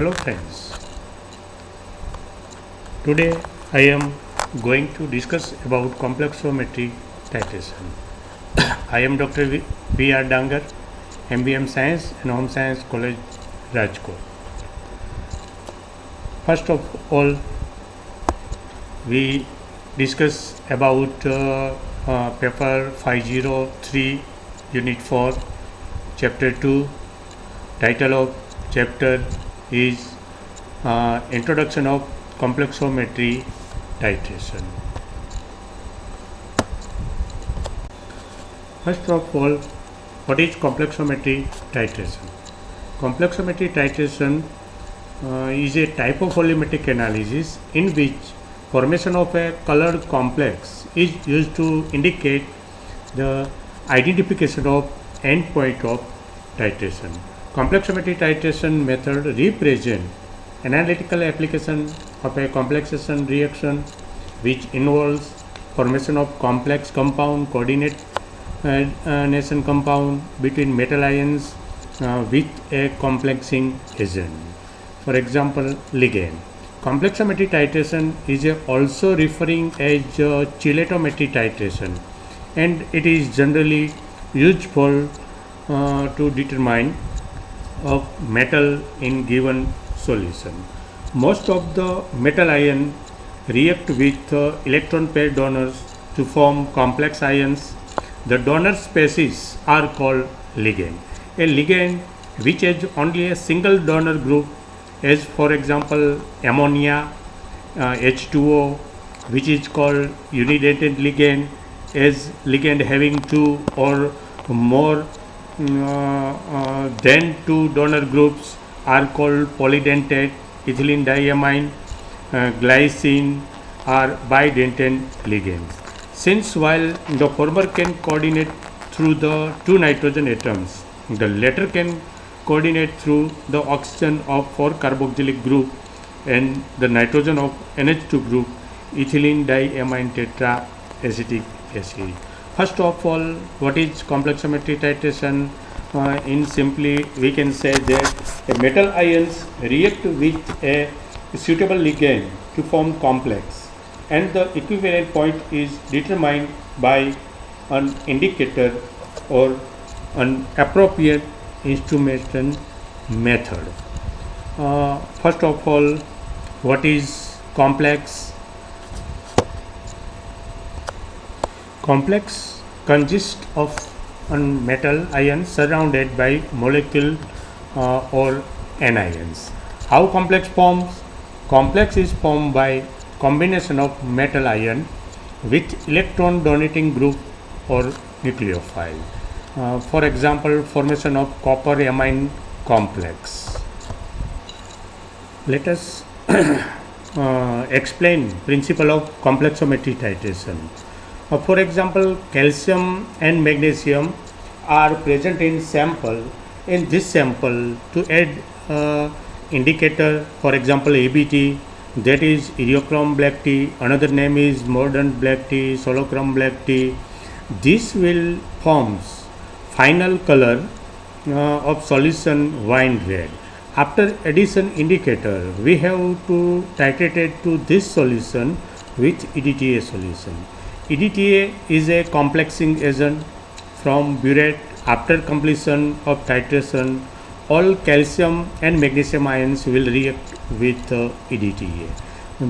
Hello friends, today I am going to discuss about complexometry titration. I am Dr. V.R. Dangar, MBM Science and Home Science College, Rajkot. First of all, we discuss about paper 503 unit 4 chapter 2. Title of chapter is Introduction of Complexometry Titration. First of all, what is complexometry titration? Complexometry titration is a type of volumetric analysis in which formation of a colored complex is used to indicate the identification of endpoint of titration. Complexometry titration method represent analytical application of a complexation reaction which involves formation of complex compound coordination compound between metal ions with a complexing agent. For example, ligand. Complexometry titration is also referring as chilatometry titration, and it is generally used for to determine of metal in given solution. Most of the metal ion react with electron pair donors to form complex ions. The donor species are called ligand. A ligand which has only a single donor group, as for example ammonia, H2O, which is called unidentate ligand, as ligand having two or more then two donor groups are called polydentate, ethylene diamine, glycine are bidentate ligands. Since while the former can coordinate through the two nitrogen atoms, the latter can coordinate through the oxygen of 4 carboxylic group and the nitrogen of NH2 group, ethylene diamine tetraacetic acid. First of all, what is complexometry titration? In simply, we can say that a metal ions react with a suitable ligand to form complex, and the equivalent point is determined by an indicator or an appropriate instrumentation method. First of all, what is complex? Complex consists of a metal ion surrounded by molecule or anions. How complex forms? Complex is formed by combination of metal ion with electron donating group or nucleophile. For example, formation of copper amine complex. Let us explain principle of complexometry titration. For example, calcium and magnesium are present in sample. In this sample, to add indicator, for example, ABT, that is Eriochrome black tea. Another name is modern black tea, solochrome black tea. This will forms final color of solution wine red. After addition indicator, we have to titrate it to this solution with EDTA solution. EDTA is a complexing agent from burette. After completion of titration, all calcium and magnesium ions will react with EDTA.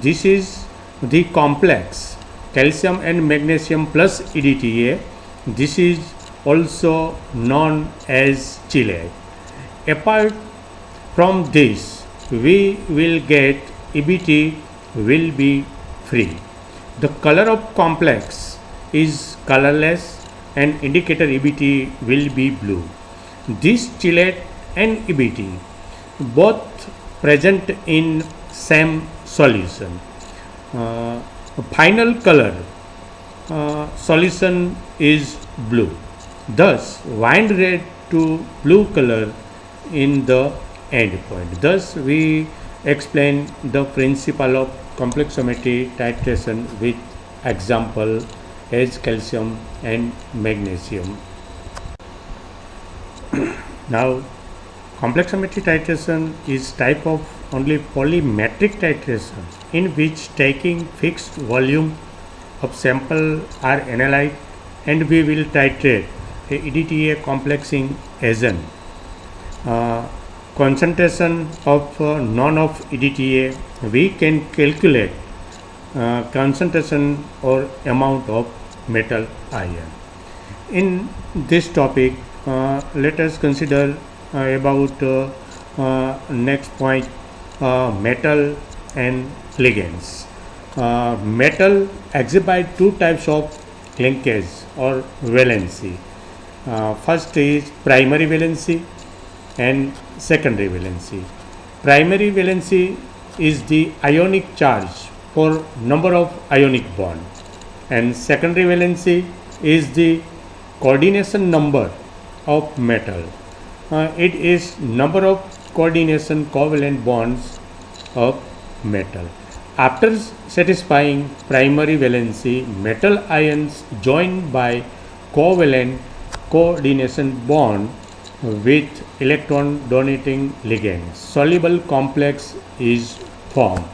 This is the complex calcium and magnesium plus EDTA. This is also known as chelate. Apart from this, we will get EBT will be free. The color of complex is colorless and indicator EBT will be blue. This chelate and EBT both present in same solution. Final color solution is blue. Thus, wine red to blue color in the end point. Thus, we explain the principle of complexometry titration with example as calcium and magnesium. Now, complexometry titration is type of only polymetric titration in which taking fixed volume of sample are analyzed and we will titrate a EDTA complexing agent. Concentration of none of EDTA, we can calculate concentration or amount of metal ion. In this topic, let us consider about next point, metal and ligands. Metal exhibit two types of linkage or valency. First is primary valency and secondary valency. Primary valency is the ionic charge for number of ionic bond, and secondary valency is the coordination number of metal. It is number of coordination covalent bonds of metal. After satisfying primary valency, metal ions joined by covalent coordination bond with electron donating ligand. Soluble complex is formed.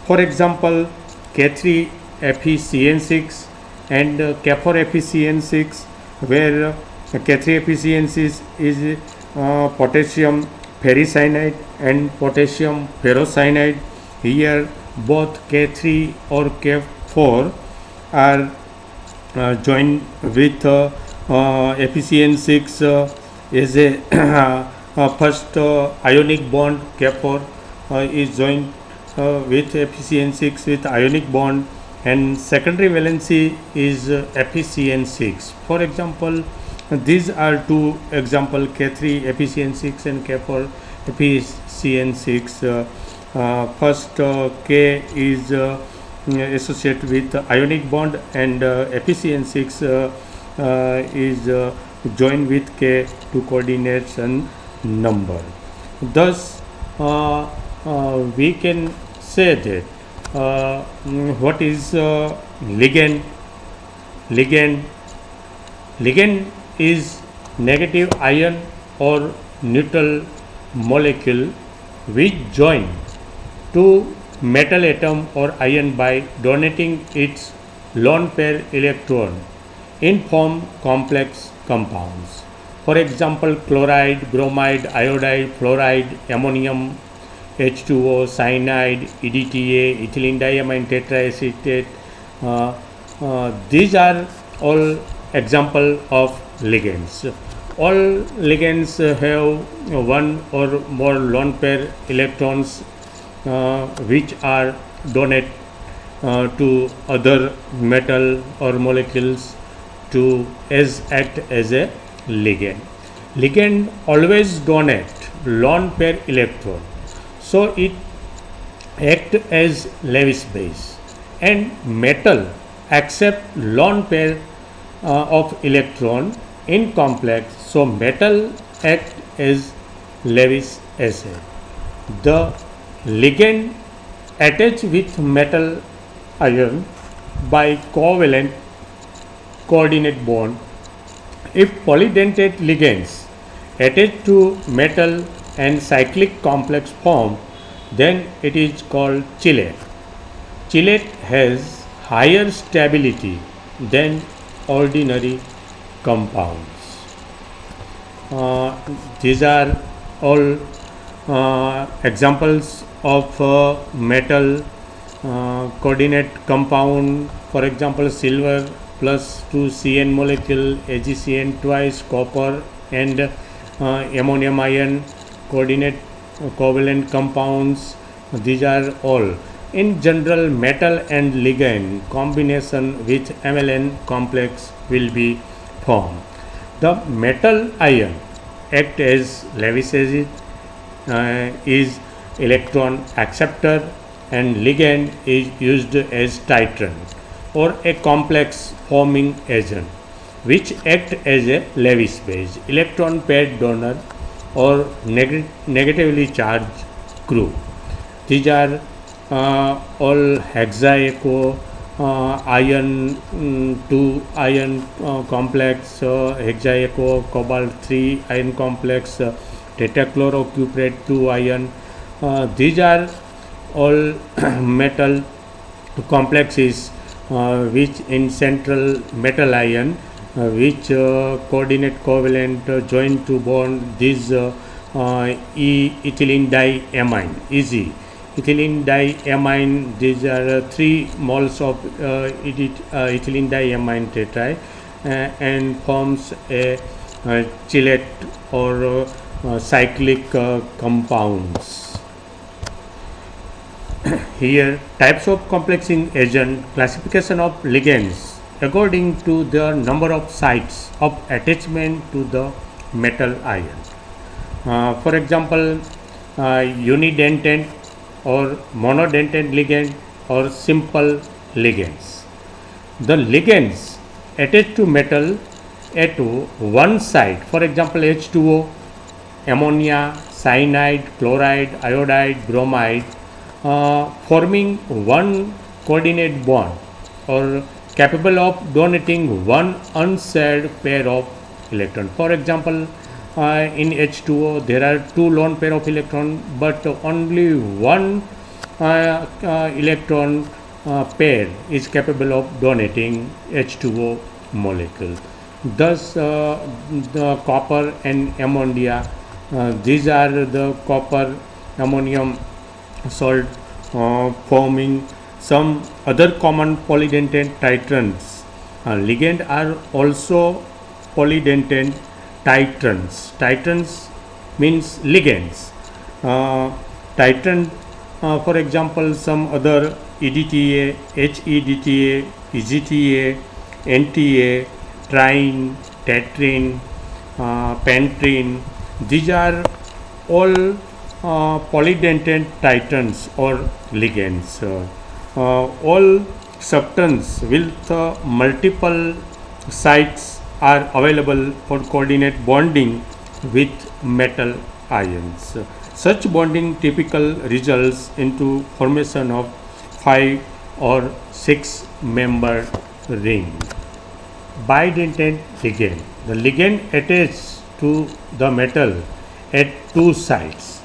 For example, K3FeCN6 and K4FeCN6, where K3FeCN6 is potassium ferricyanide and potassium ferrocyanide. Here both K3 or K4 are joined with FeCN6 is a first ionic bond. K4 is joined with FeCN6 with ionic bond, and secondary valency is FeCN6. For example, these are two example, K3 FeCN6 and K4 FeCN6. First K is associated with ionic bond, and FeCN6 is joined with K to coordination number. Thus we can say that what is ligand. Ligand is negative ion or neutral molecule which join to metal atom or ion by donating its lone pair electron in form complex compounds. For example, chloride, bromide, iodide, fluoride, ammonium, H2O, cyanide, EDTA, ethylene diamine tetraacetate. These are all example of ligands. All ligands have one or more lone pair electrons which are donate to other metal or molecules to act as a ligand. Ligand always donate lone pair electron, so it act as Lewis base, and metal accept lone pair of electron in complex, so metal act as Lewis acid. The ligand attach with metal ion by covalent coordinate bond. If polydentate ligands attach to metal and cyclic complex form, then it is called chelate. Chelate has higher stability than ordinary compounds. These are all examples of metal coordinate compound. For example, silver plus 2 CN molecule, AgCN twice, copper and ammonium ion coordinate covalent compounds. These are all. In general, metal and ligand combination with MLN complex will be formed. The metal ion act as Lewis acid, is electron acceptor, and ligand is used as titrant or a complex forming agent which act as a Lewis base, electron pair donor or negatively charged group. These are all hexaecho iron 2 ion complex, hexaecho cobalt 3 ion complex, tetrachlorocuprate 2 ion. These are all metal complexes which in central metal ion which coordinate covalent join to bond this ethylene diamine EZ. Ethylene diamine, these are 3 moles of ethylene diamine tetra and forms a chelate or cyclic compounds. Here, types of complexing agent, classification of ligands according to the number of sites of attachment to the metal ion. For example, unidentate or monodentate ligand or simple ligands. The ligands attached to metal at one site, for example H2O, ammonia, cyanide, chloride, iodide, bromide, forming one coordinate bond or capable of donating one unshared pair of electrons. For example, in H2O there are 2 lone pair of electron, but only one electron pair is capable of donating H2O molecule. Thus, the copper and ammonia, these are the copper ammonium salt forming some other common polydentate titrants. Ligand are also polydentate titrants. Titrants means ligands. Titrant, for example, some other EDTA, HEDTA, EGTA, NTA, trine, tetrine, pentrine. These are all polydentate titrants or ligands. All substance with multiple sites are available for coordinate bonding with metal ions. Such bonding typical results into formation of 5 or 6 member ring. Bidentate ligand. The ligand attaches to the metal at 2 sites.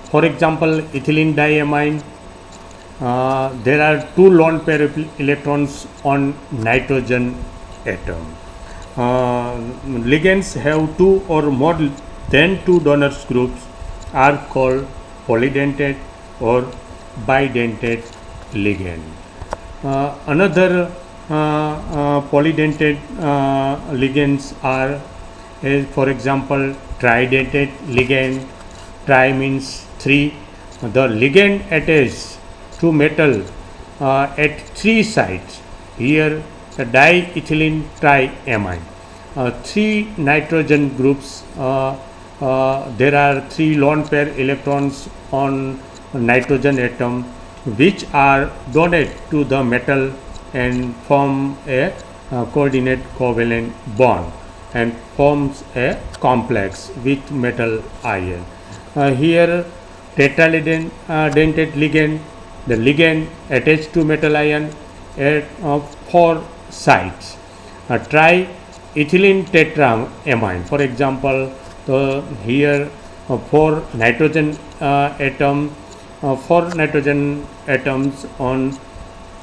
For example, ethylene diamine, there are 2 lone pair of electrons on nitrogen atom. Ligands have 2 or more than 2 donors groups are called polydentate or bidentate ligand. Another polydentate ligands are, for example, tridentate ligand. Tri means 3. The ligand attached to metal at 3 sites. Here the diethylene triamine. 3 nitrogen groups. There are 3 lone pair electrons on nitrogen atom which are donated to the metal and form a coordinate covalent bond and forms a complex with metal ion. Here tetradentate ligand, the ligand attached to metal ion at 4 sites. Triethylene tetraamine, for example, here 4 nitrogen atom, 4 nitrogen atoms on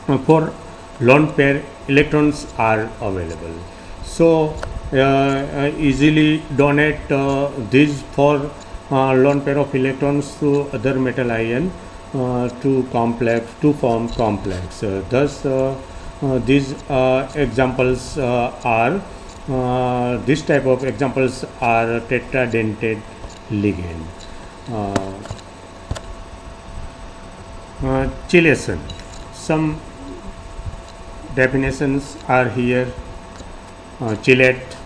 4 lone pair electrons are available. So easily donate these 4 lone pair of electrons to other metal ion to form complex. Thus these examples are this type of examples are tetradentate ligand. Chelation. Some definitions are here. Chelate.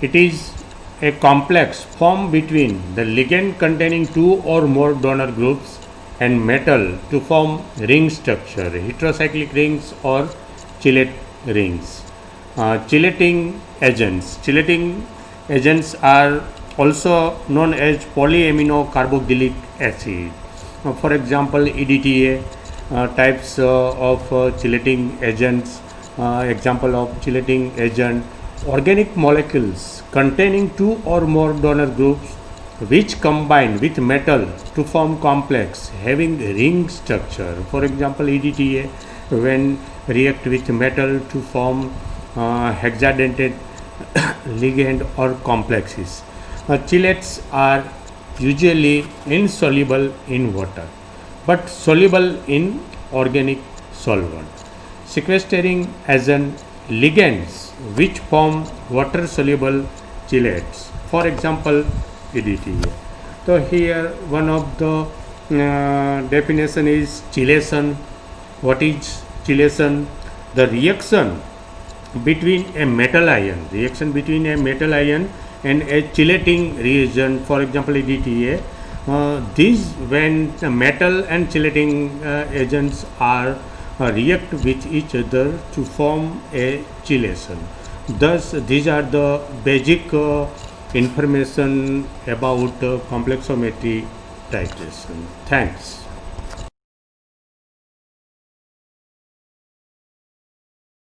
It is a complex formed between the ligand containing 2 or more donor groups and metal to form ring structure, heterocyclic rings or chelate rings. Chelating agents. Chelating agents are also known as polyamino carboxylic acid. For example, EDTA, types of chelating agents. Example of chelating agent: organic molecules containing 2 or more donor groups which combine with metal to form complex having ring structure. For example, EDTA when react with metal to form hexadentate ligand or complexes. Chelates are usually insoluble in water but soluble in organic solvent, sequestering as an ligands which form water soluble chelates. For example, EDTA. So here one of the definition is chelation. What is chelation? The reaction between a metal ion and a chelating reagent, for example EDTA. These when the metal and chelating agents are react with each other to form a chelation. Thus, these are the basic information about complexometry titration. Thanks.